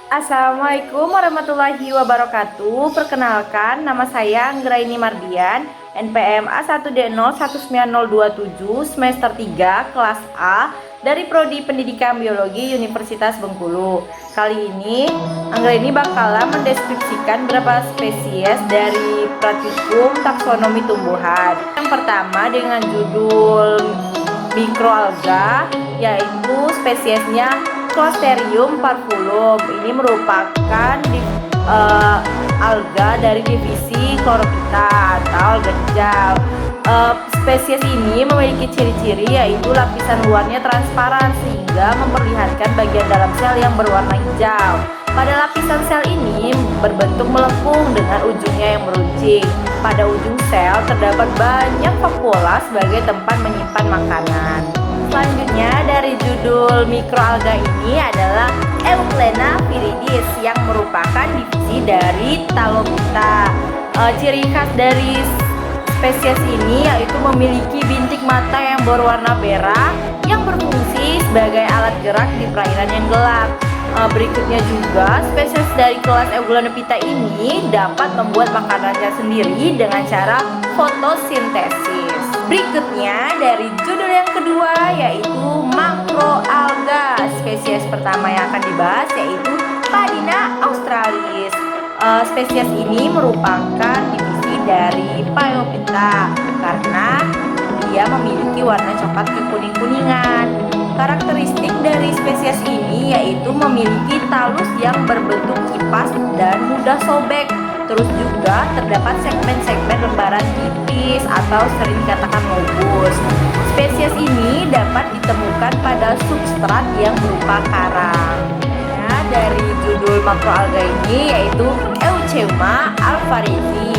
Assalamualaikum warahmatullahi wabarakatuh. Perkenalkan, nama saya Anggraini Mardian, NPM A1D019027, semester 3, kelas A, dari Prodi Pendidikan Biologi Universitas Bengkulu. Kali ini, Anggraini bakalan mendeskripsikan beberapa spesies dari praktikum taksonomi tumbuhan. Yang pertama dengan judul mikroalga, yaitu spesiesnya Clostridium parvulum. Ini merupakan alga dari divisi Chlorophyta atau alga hijau. Spesies ini memiliki ciri-ciri yaitu lapisan luarnya transparan sehingga memperlihatkan bagian dalam sel yang berwarna hijau. Pada lapisan sel ini berbentuk melengkung dengan ujungnya yang meruncing. Pada ujung sel terdapat banyak vakuola sebagai tempat menyimpan makanan. Selanjutnya dari judul mikroalga ini adalah Euglena viridis yang merupakan divisi dari Talophyta. Ciri khas dari spesies ini yaitu memiliki bintik mata yang berwarna merah yang berfungsi sebagai alat gerak di perairan yang gelap. Berikutnya juga spesies dari kelas Euglenophyta ini dapat membuat makanannya sendiri dengan cara fotosintesis. Berikutnya dari judul yang kedua yaitu makroalga. Spesies pertama yang akan dibahas yaitu Padina australis. Spesies ini merupakan divisi dari Phaeophyta karena dia memiliki warna coklat kekuning-kuningan. Karakteristik dari spesies ini yaitu memiliki talus yang berbentuk kipas dan mudah sobek. Terus juga terdapat segmen-segmen lembaran tipis atau sering dikatakan lobus. Spesies ini dapat ditemukan pada substrat yang berupa karang. Nah, dari judul makroalga ini yaitu Eucheuma alvarezi,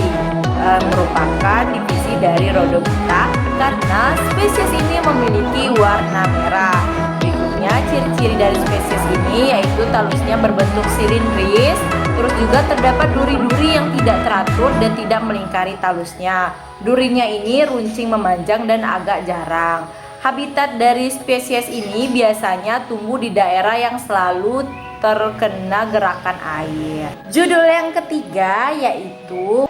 merupakan divisi dari Rhodophyta karena spesies ini memiliki warna merah. Berikutnya ciri-ciri dari spesies ini yaitu talusnya berbentuk silindris, terus juga terdapat duri-duri yang tidak teratur dan tidak melingkari talusnya. Durinya ini runcing memanjang dan agak jarang. Habitat dari spesies ini biasanya tumbuh di daerah yang selalu terkena gerakan air. Judul yang ketiga yaitu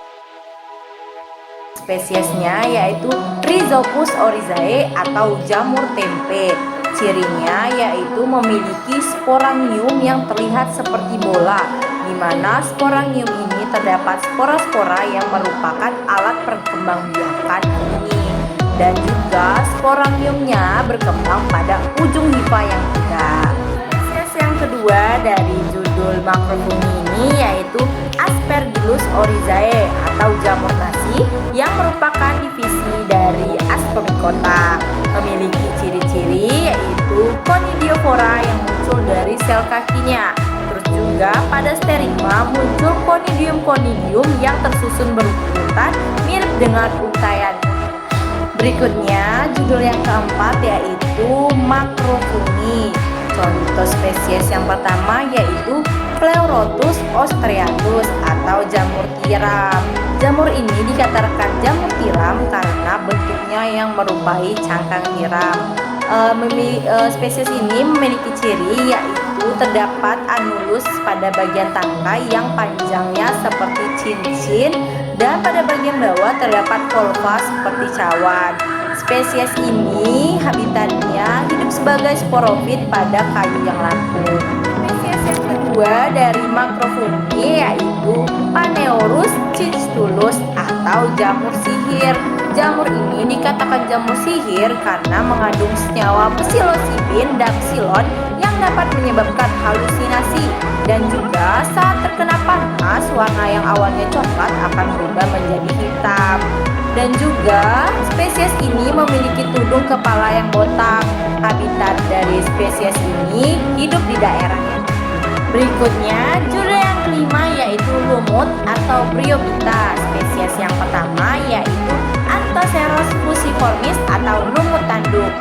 spesiesnya yaitu Rhizopus oryzae atau jamur tempe. Cirinya yaitu memiliki sporangium yang terlihat seperti bola, di mana sporangium ini terdapat spora-spora yang merupakan alat perkembangbiakan ini, dan juga sporangiumnya berkembang pada ujung hifa yang tegak. Spesies yang kedua dari judul makrofumi ini yaitu Aspergillus oryzae atau jamur nasi yang merupakan divisi dari Ascomycota. Memiliki ciri-ciri yaitu conidiophora yang muncul dari sel kakinya. Terus juga pada sterigma muncul conidium-conidium yang tersusun berurutan mirip dengan untayan. Berikutnya judul yang keempat yaitu makrofumi. Contoh spesies yang pertama yaitu Pleurotus ostreatus atau jamur tiram. Jamur ini dikatakan jamur tiram karena bentuknya yang merupai cangkang tiram. Spesies ini memiliki ciri yaitu terdapat anulus pada bagian tangkai yang panjangnya seperti cincin dan pada bagian bawah terdapat volva seperti cawan. Spesies ini habitatnya hidup sebagai sporofit pada kayu yang lapuk. Spesies yang kedua dari makrofumi yaitu Paneurus cistulus atau jamur sihir. Jamur ini dikatakan jamur sihir karena mengandung senyawa psilocybin dan psilon yang dapat menyebabkan halusinasi, dan juga saat terkena panas warna yang awalnya coklat akan berubah menjadi hitam. Dan juga spesies ini memiliki tudung kepala yang botak. Habitat dari spesies ini hidup di daerahnya. Berikutnya judul yang kelima yaitu lumut atau Bryophyta. Spesies yang pertama yaitu Anthoceros fusiformis atau lumut tanduk.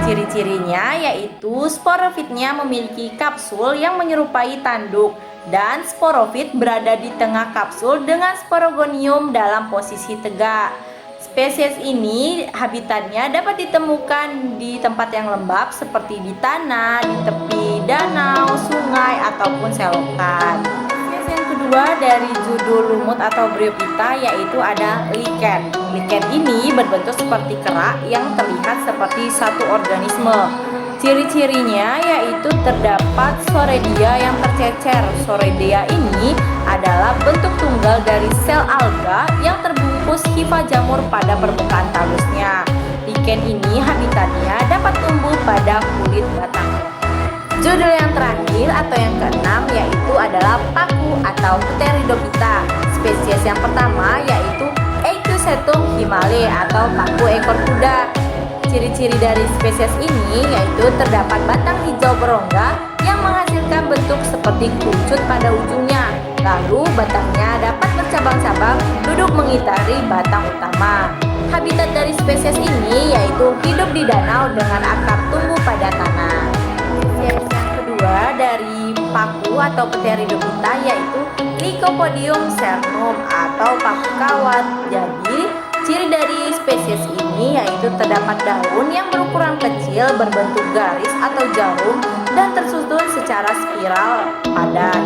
Ciri-cirinya yaitu sporofitnya memiliki kapsul yang menyerupai tanduk, dan sporofit berada di tengah kapsul dengan sporogonium dalam posisi tegak. Spesies ini habitatnya dapat ditemukan di tempat yang lembab seperti di tanah, di tepi danau, sungai, ataupun selokan. Spesies yang kedua dari judul lumut atau Bryophyta yaitu ada lichen. Lichen ini berbentuk seperti kerak yang terlihat seperti satu organisme. Ciri-cirinya yaitu terdapat soredia yang tercecer. Soredia ini adalah bentuk tunggal dari sel alga yang terbungkus hifa jamur pada permukaan talusnya. Lichen ini habitatnya dapat tumbuh pada kulit batang. Judul yang terakhir atau yang keenam yaitu adalah paku atau Pteridophyta. Spesies yang pertama yaitu Equisetum himalae atau paku ekor kuda. Ciri-ciri dari spesies ini yaitu terdapat batang hijau berongga yang menghasilkan bentuk seperti kerucut pada ujungnya. Lalu batangnya dapat bercabang-cabang duduk mengitari batang utama. Habitat dari spesies ini yaitu hidup di danau dengan akar tumbuh pada tanah. Spesies yang kedua dari paku atau Pteridophyta yaitu Lycopodium cernum atau paku kawat. Jadi ciri dari spesies ini yaitu terdapat daun yang berukuran kecil berbentuk garis atau jarum dan tersusun secara spiral padat.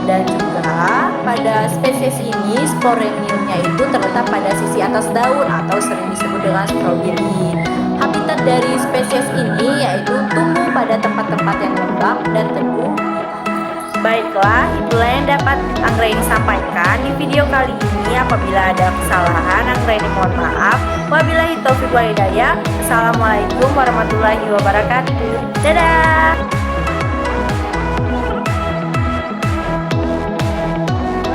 Dan juga pada spesies ini sporeniumnya itu terletak pada sisi atas daun atau sering disebut dengan strobili. Habitat dari spesies ini yaitu tumbuh pada tempat-tempat yang lembab dan teduh. Baiklah, itulah yang dapat Anggraini sampaikan di video kali ini. Apabila ada kesalahan, Anggraini mohon maaf. Wabillahi taufiq wal hidayah. Assalamualaikum warahmatullahi wabarakatuh. Dadah.